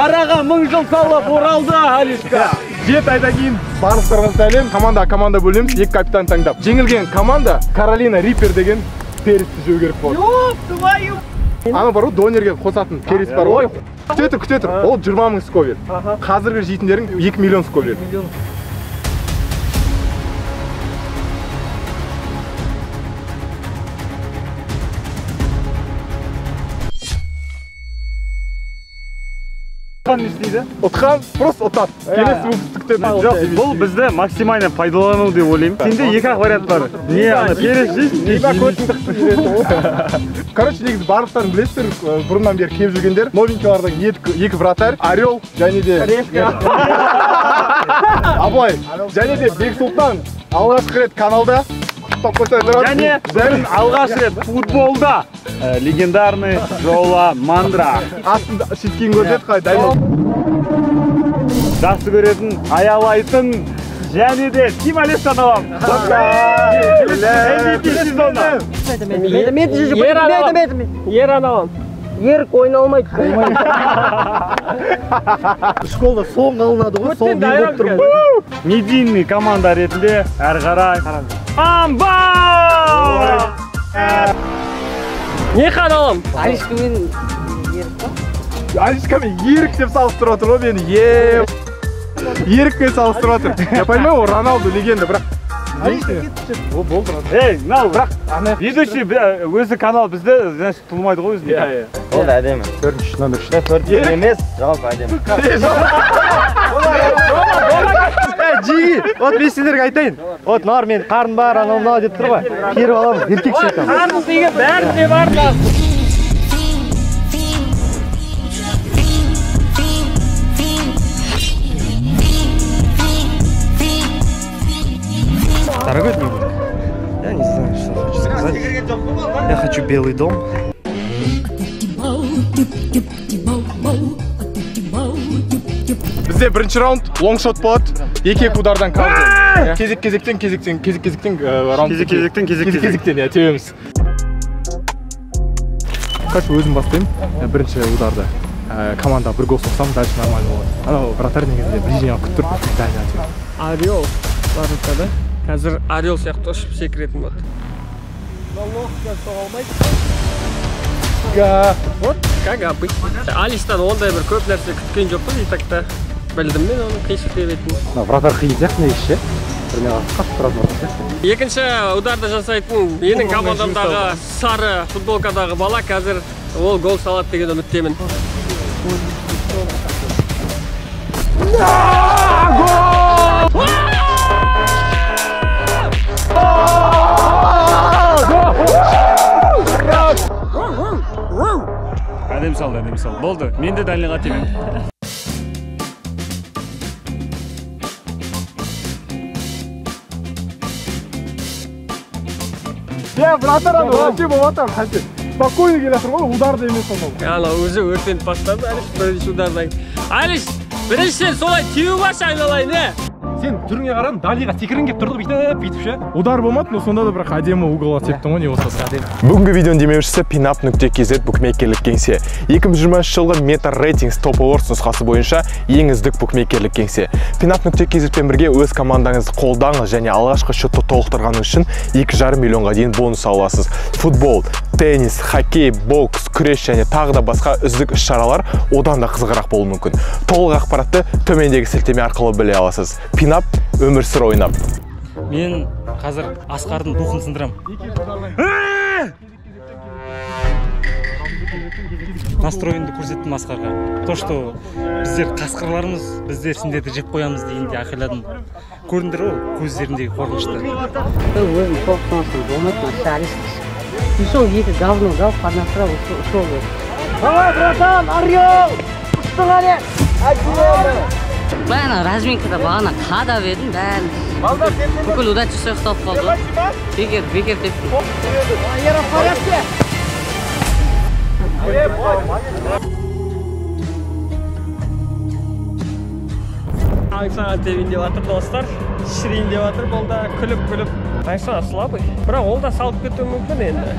араға 1000 жыл салып оралды Алишка. 7 айдан кейін барыстарға сәлем. Команда бөлеміз, 2 капитан таңдап. Жеңілген команда Каролина Риппер деген пересті жеу керек болды. Ёп, твою! Аны бар, донерге қосатын перес бар ғой. Күте тұр. Ол 20 000 сковер. Қазіргі жейтіндерің 2 миллион сковер. Не істейді? Ұтқан просто ұтады. Келесі өпістіктен. Бұл бізді максимально пайдалану деп ойлаймын. Сенде 2 вариант бар. Не аны перес жейсің, не жейсің. Короче, негізі барлықтарын білесіздер, бұрыннан бері келіп жүргендер. Новенькалардан 2 вратарь, Орел, және де Абылай, және де Бексұлтан алғашқы рет каналда. Және бәрін алғаш рет футболда легендарный Жола Мандра. Астында шеткейін көрсет қай, дайын. Жақсы көретін, аялайтын, және де Тим Алештан алам. Ер аналам. Ерік ойналмайды. Школда соң алынады ғой, сол мен болып тұрмын. Медийный команда ретінде әрі қарай. Амбау! Не қадалам? Алишкамен ерік па? Алишкамен ерік деп салыстырып отыр ғой мені. Ерікпен салыстырып отыр. Я понимаю, ол Роналду легенда, бірақ Ол болды. Ей, мынау, бірақ ведущий өзі канал бізді, значит, тұлмайды ғой өзіне. Ол әдемі. 4-3 номер 4 емес, жалпы әдемі. Жиги, от мен сендерге айтайын. От нар мен қарын бар, анау деп тұр ғой. Керіп аламыз, еркек шайтан. Қарын деген бәрінде бар да. Дорогой дневник, я не знаю, что хочу сказать. Я хочу белый дом. Бізде бірінші раунд лонгшот болады. 2 удардан қалды. Кезектен раунд. Кезектен я тебеміз. Короче, өзім бастаймын. Бірінші ударды команда бір гол соқсам, дальше нормально болады. Анау вратарь негізінде ближнего күттір. Орел барында да. Қазір Орел сияқты ұшып секіретін болады. Головка соғалмайды. Вот, как обычно. Алиштан ондай бір көп нәрсе күткен жоқпын, и так-то білдім мен оның қиыншылық беретінін. Вратарь қиын сияқты негізі. Біріне қатты тұратын сияқты. Екінші ударды жасайтын менің командамдағы сары футболкадағы бала қазір ол гол салады деген үміттемін. Әдем салды. Болды, мен де дальныйға темем. Вратарь вообще болып атам, қанше. Спокойно келатыр ғой, ударды емес ол. Ана өзі өртеніп бастады, Алиш бірінші удардан. Алиш, біріншіден солай теуіп аш айналайын, Сен түріңе қарадың, далиға секірін кеп тұрды, бүйтіп ше. Удар болмады, но сонда да бірақ әдемі уголға тептің ғой, не болса әдемі. Бүгінгі видеоның демеушісі Pinup.kz букмекерлік кеңсе. 2023 жылғы Meta Ratings Top Awards нұсқасы бойынша ең үздік букмекерлік кеңсе. Pinup.kz-пен бірге өз командаңызды қолдаңыз және алғашқы шотты толықтырғаныңыз үшін 2,5 миллионға дейін бонус аласыз. Футбол, теннис, хоккей, бокс, күрес және тағы да басқа үздік іс-шаралар одан да қызығырақ болуы мүмкін. Толық ақпаратты төмендегі сілтеме арқылы біле аласыз. Pinup өмір сүр ойнап. Мен қазір Асқардың духын сындырам. Настроенді көрсеттім Асқарға. То, что біздер қасқырларымыз, біздер сендерді жеп қоямыз дегенде ақиладым. Көріндір ғой, көздеріндегі қорқынышты. Өзім соқсаңсың, болмайды ма, шарисіз. Сол екі говно дал, поднастырап ушел. Давай, братан, Орел! Ұштың әле! Бәна разминкада бағана қадап едім, бәрін. Бүкіл удачасы ұқталып қалды. Бекер тепті. Ера, порядке! Аңсаған тебейін деп атыр достар. Шірейін деп атыр, бұл да күліп. Аңсаған слабый. Бірақ ол да салып кетуі мүмкін енді.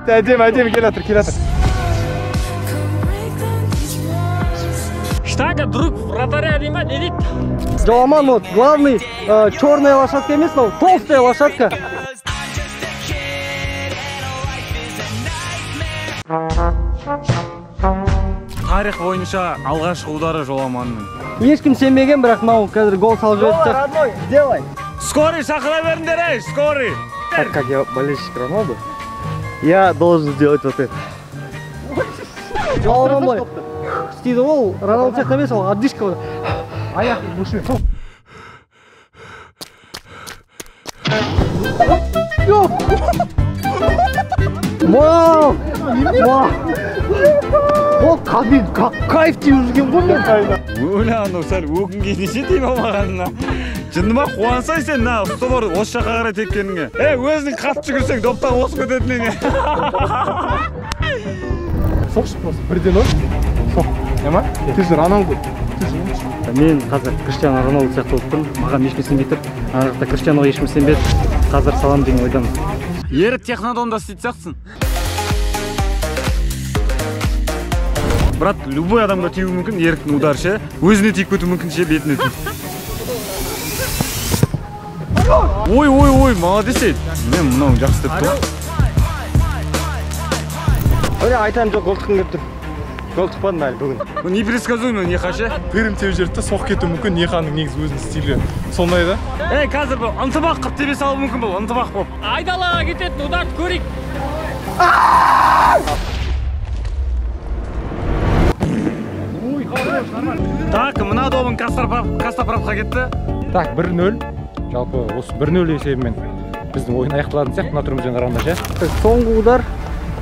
Әдемі келатыр. Штага друг вратаря нема, не дейді? Жоламан, вот, главный, черная лошадка емес, но толстая лошадка. Тарих бойынша алғашқы удары Жоламанның. Ешкім сенбеген, бірақ мынау қазір гол салып жіберді. Сделай. Скорый шақыра беріңдер, ей, скорый! Так как я болельщик Рональдо, я должен сделать вот это. Жоламан бой. Істейді ол, Роналду сияқты емес, ол отдышка болады. Аяқ бұшы. Вау! Ол кайф тиіп жүрген ғой мен. Өлі анау сәл өкінге неше дейм алмағанына. Жындыма қуансай сен, на, ұсты бар, осы жаққа қарай теккеніңе. Өзінің қатты жүгірсең, доптан осы көтетініңе. Соқшы просто, 1-0. Соқ, ема? Тез Рональду. Мен қазір Криштиану Роналду сияқты болыппын, маған ешкім сенбей тұр. Ана жақта Криштиануға ешкім сенбеді. Қазір салам деген ойдамын. Ерік технодонда істейт сақсың. Брат, любой адамға тиюі мүмкін, еріктің удары ше. Өзіне тиіп көту мүмкін ше, бетіне тиіп. Ой, молодец ей. Мен мынауын жақсы деп тұр. Öyle айтайын жоқ, гол тұқын кеп тұр. Гол тұқпадым әлі бүгін. Непредсказуемый не қаша? Тырым теу жерді соқ кету мүмкін, Неханың негізі өзінің стилі. Сондай да? Қазір бұл ынтымақ қып тебе салу мүмкін бұл, ынтымақ болып. Айдалаға кететін ударды көрейік. Так, мына добын Кастапровқа кетті. Так, 1-0. Жалпы осы 1-0 есебімен біздің ойын аяқталатын сияқты мына түрімізден қарағанда ше. Соңғы удар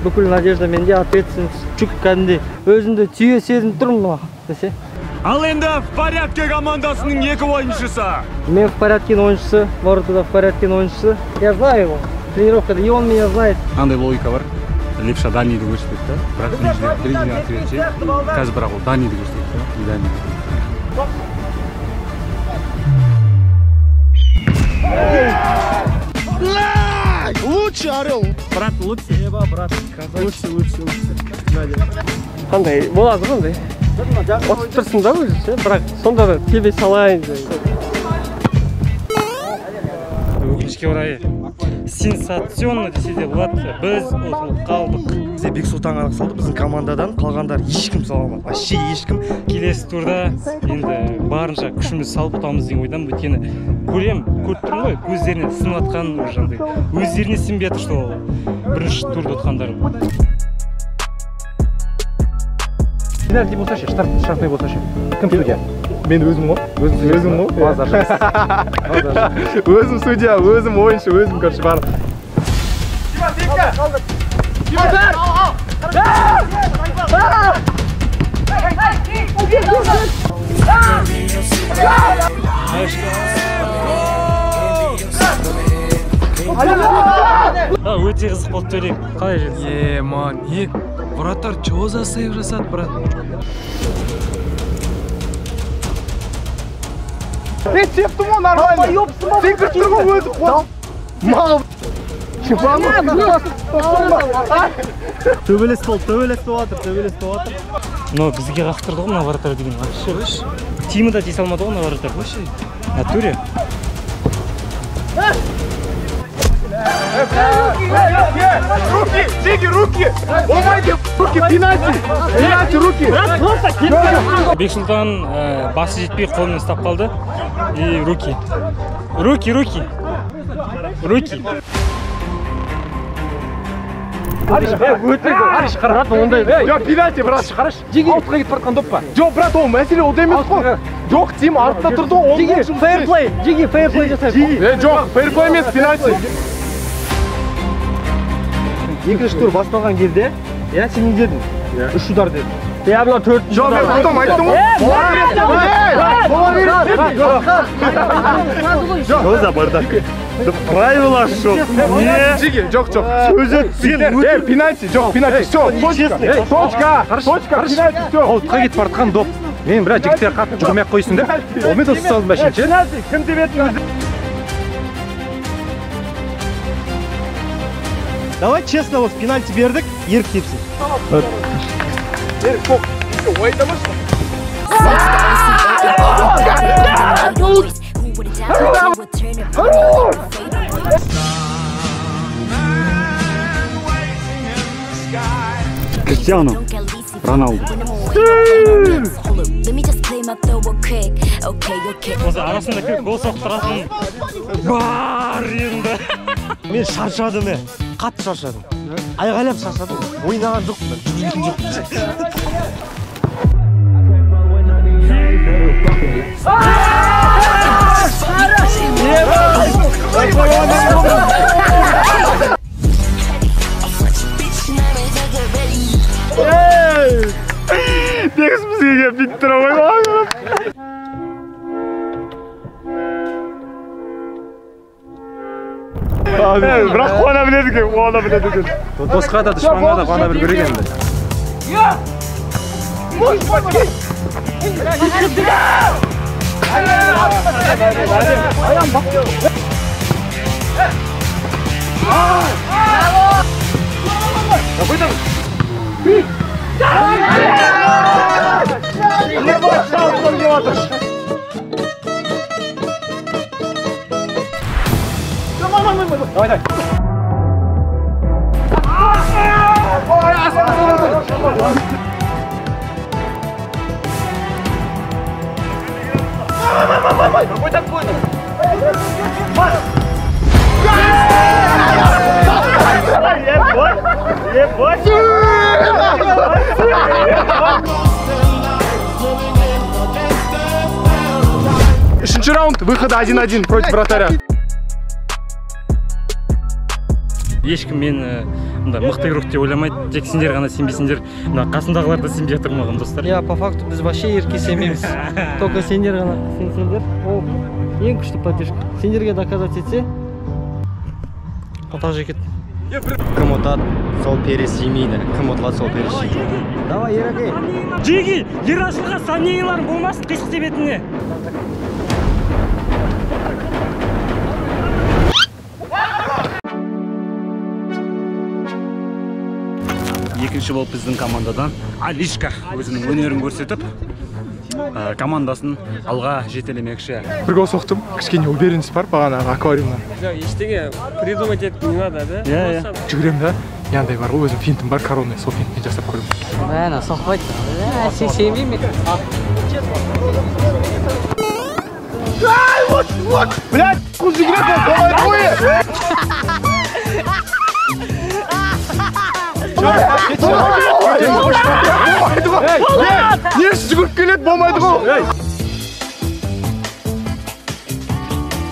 бүкіл надежда менде, ответственность жүк кәдімгідей өзімді түйе сезініп тұрмын мына десе. Ал енді в порядке командасының екі ойыншысы. Мен в порядке ойыншысы, воротада в порядке ойыншысы. Я знаю его. Тренировкада и он меня знает. Андай логика бар. Лепша дальныйді көрсетеді, бірақ ближний ответ ше. Қазір бірақ ол дальныйді көрсетеді. Лучший орел. Брат, лучше. Брат, лучше. Қандай, болады қандай? Отып тұрсың да өзі ше, бірақ сонда да тебе салайын. Өкінішке орай сенсационно десе де болады. Біз қалдық. Бізде Бексұлтан ғана салды, біздің командадан қалғандар ешкім сала алмады. Вообще ешкім. Келесі турда енді барынша күшіміз салып ұтамыз деген ойдамын. Өйткені көріп тұрмын ғой, көздеріне сынып атқан жаңағыдай. Өздеріне сенбей жатыр, что бірінші турды ұтқандарын. Пенальти болса ше, штрафный болса ше. Кім судья? Мен өзім ғой. Өзім ғой. Өзім судья, өзім ойыншы, өзім короче бар. Өте қызық болды төлейм. Қалай жеді? Ман, вратар чего за сейв жасады, брат? Мен септім ғой нормально. Секіріп тұр ғой өзі қуат. Мағым. Төбелес болып жатыр. Но бізге қақтырды ғой мына вратар деген. Тимі да тиіс алмады ғой мына вратар. Натуре. Руки! Олмайды! Руки, пенальти, руки! Бексұлтан басы жетпей қолымен ұстап қалды. И руки. Ариш, брат, ондай. Жоқ, пенальти, брат, қараш. Аутқа кетіп бара жатқан доп па? Жоқ, брат, ол мәселе ол емес қой. Жоқ, Тим артта тұрды ғой. Жеги, фейрплей жасайық. Жоқ, фейрплей емес, пенальти. Екінші тур басталған кезде, сен не дедің? 3 удар дедің. Мына 4. Жоқ, мен потом айттым ғой. Что за бардак? Да правила шо? Жеги, жоқ. Пенальти, жоқ, пенальти. Все, точка, пенальти, все. Аутқа кетіп бара жатқан доп. Мен бірақ жігіттер қатты жүгірмей-ақ қойсын деп. Олмен дос салдым бәшін ше. Кім деп еді өзі? Давай честно, вот пенальти бердік, ерік тепсін. Криштиану Роналду. Осы арасында кіріп гол соғып тұратын бар енді. Мен шаршадым, қатты шаршадым. Айғайлап шаршадым. Ойнаған жоқпын. Жүрген жоқпын. Негіз бізге келіп бүйтіп тұра қойған. Бірақ қуана біледі екен, қуана біледі екен. Досқа да дұшпанға да қуана білу керек енді. Үшінші раунд, выход 1-1 против вратаря. Ешкім мені мықты игрок деп ойламайды, тек сендер ғана сенбейсіңдер. Қасындағылар да сенбей жатыр маған, достар. Я по факту біз вообще ерке сенбейміз. Только сендер ғана сенсеңдер. Ол ең күшті поддержка. Сендерге доказать етсе, отақ жекет. Кім ұтады, сол перес жемейді. Кім ұтылады, сол перес жемейді. Давай, ерекей. Жеги, Ерашылға сомнениялар болмасын қисық себетіне. Екінші болып біздің командадан Алишка өзінің өнерін көрсетіп, командасын алға жетелемекші. Бір гол соқтым, кішкене уверенность бар бағанағы аквариумнан. Ештеңе придумать етіп не надо, да? Жүгірем да, яңдай бар ғой, өзім финтім бар, коронный, сол финтмен жасап көрем. Бәна, соқпайды. Сен сенбеймін. Блядь, қыз жүгіреді, давай қойы! Несі жүгіріп келеді, болмайды ғой!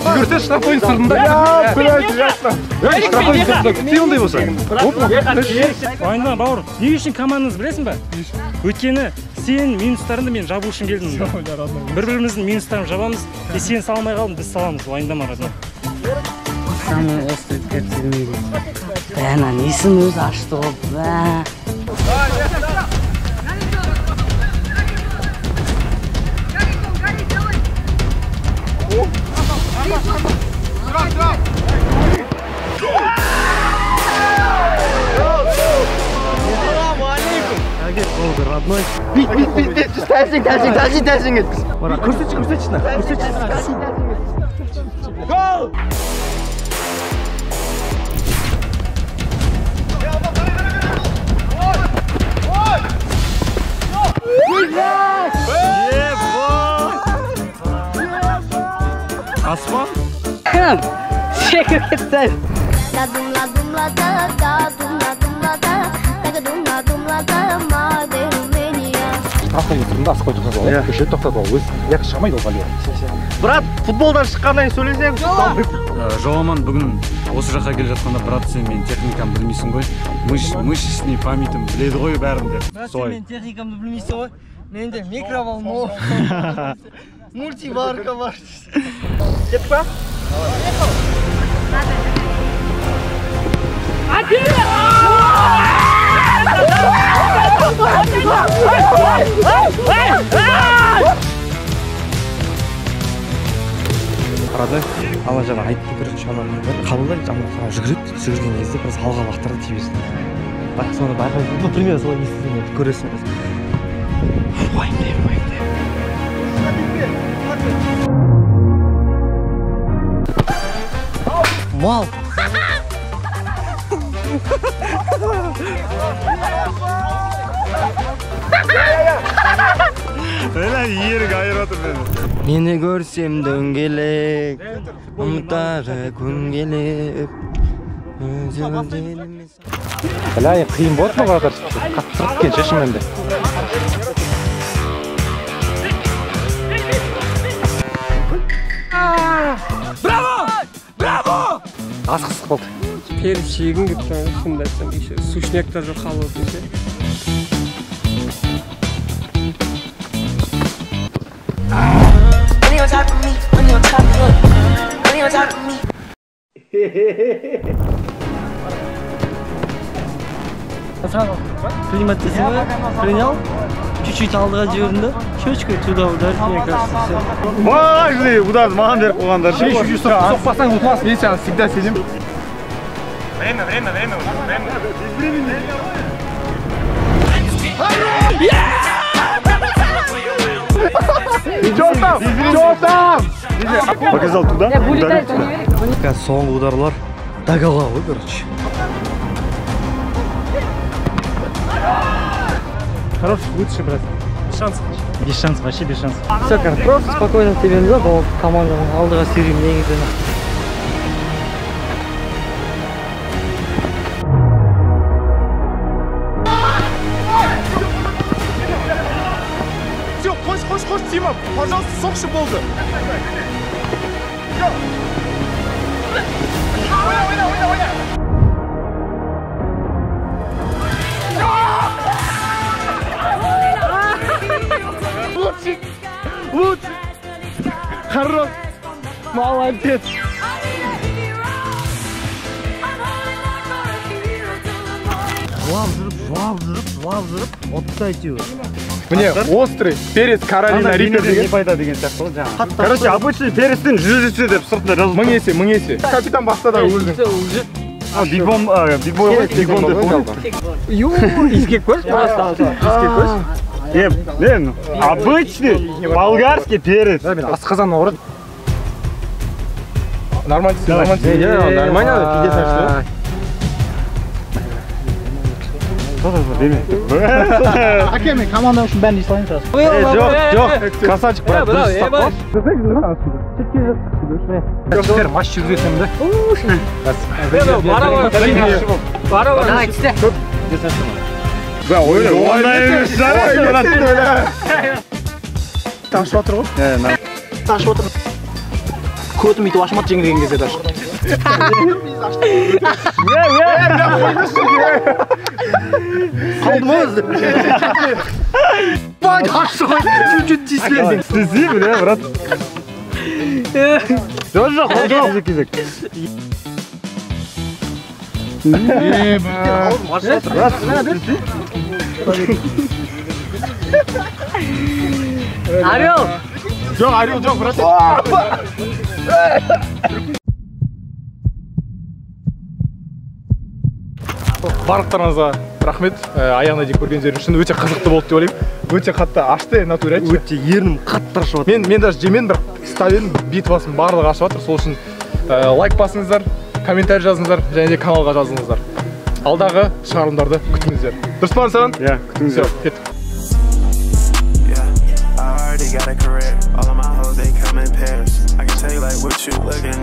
Жүгірсе штрафойын сырдында. Штрафойын сырдында. Сен ондай болса. Ойында, бауыр, не үшін командаңыз білесің ба? Өйткені сен минустарыңды мен жабу үшін келдім. Бір-біріміздің минустарын жабамыз, сен салмай қалдың, біз саламыз. Ойында маразы. Самый острый перец в мире. Бәна, несін өзі ашты ғой, бә. Родной. Бить, тәлсің. Көрсетші. Гол! Asman? Кім? Секір кетті. Ақылы тұрында асқой тоқтады ол, көшет тоқтады ол, өз яқы шамайды ол ғалия. Брат, футболдан шыққаннан сөйлесең. Жоламан, бүгін осы жаққа келе жатқанда, брат, сен мен техникамды білмейсің ғой. Мышечный памятім біледі ғой бәрінде. Брат, мен техникамды білмейсің ғой. Менде микроволновка, мультиварка бар. Кеттік па? Родной, ала жаңа айтты бір шамамен қабылдай, жаңа жүгіреді. жүгірген кезде біраз алға лақтырды тибесін. Бірақ соны байқай, ну примерно солай естідіңіз, көресіңіз. Уайымдаймын. Мал. Ерік айырып отыр мені. Мені көрсем дөңгелек, ұмытары күн келіп. Бля, қиын болады ма братар? Қатты сырт екен шешім енді. Браво! Асқысық болды. Періп шегін кеп тұрған, шынымды айтсам, еще сушняктар жоқ қалып өтінше. Климатизм принял, чуть-чуть алдыға жіберді, щечкой туда ударить, мне кажется, все. Важный удар маған беріп қойғандар. Соқпасаң ұтыласың, мен саған всегда сенем. Время. Чё там? Показал туда. Соңғы ударлар дагала ғой, короче. Хорош, лучше, брат. Шанс. Без шансов, вообще без шансов. Все, просто спокойно тебеміз ба, бұл команданың алдыға сүйрейм негізі. Все, қош, Тима, пожалуйста, соқшы болды. Лучше. Хорош. Молодец. Жуап жүріп, оттай теу. Мне острый перец Каролина Риппер Не деген. пайда деген сияқты ғой жаңа. Короче, обычный перестен 100 есе деп сыртында жазып. 1000 есе. Капитан баста да өлді. Бибом ғой, бибом деп қойды. Искек көш, просто Обычный болгарский перец. Асқазан ауырады. Нормально. Нормально, пиздец ашты. Әке, мен команда үшін бәрін естілайын сразу. Жоқ, красавчик, брат. Сіздер матч жүргізесің бе? Бара. Оңай емес брат. Ташып отыр ғой. Ташып отыр. Көтім үйтіп ашмады жеңілген кезде ташып. Қалды ма өзді? Бай, ташы ғой, жүн тиіспендің. Тизи, бля, брат. Жоқ, кезек. Орел! Жоқ, брат. Барлықтарыңызға рахмет. Аяғына дейін көргендерің үшін өте қызықты болды деп ойлаймын. Өте қатты ашты, натуре айтшы. Өте ернім қатты ашып отыр. Мен даже жемен бір ставен битвасын барлығы ашып отыр. Сол үшін лайк басыңыздар, комментарий жазыңыздар, және де каналға жазыңыздар. Алдағы шығарылымдарды күтіңіздер. Дұрыс па саған? Иә, күтіңіздер. Кеттік. Got a career, all of my hoes, they come in pairs. I can tell you like what you looking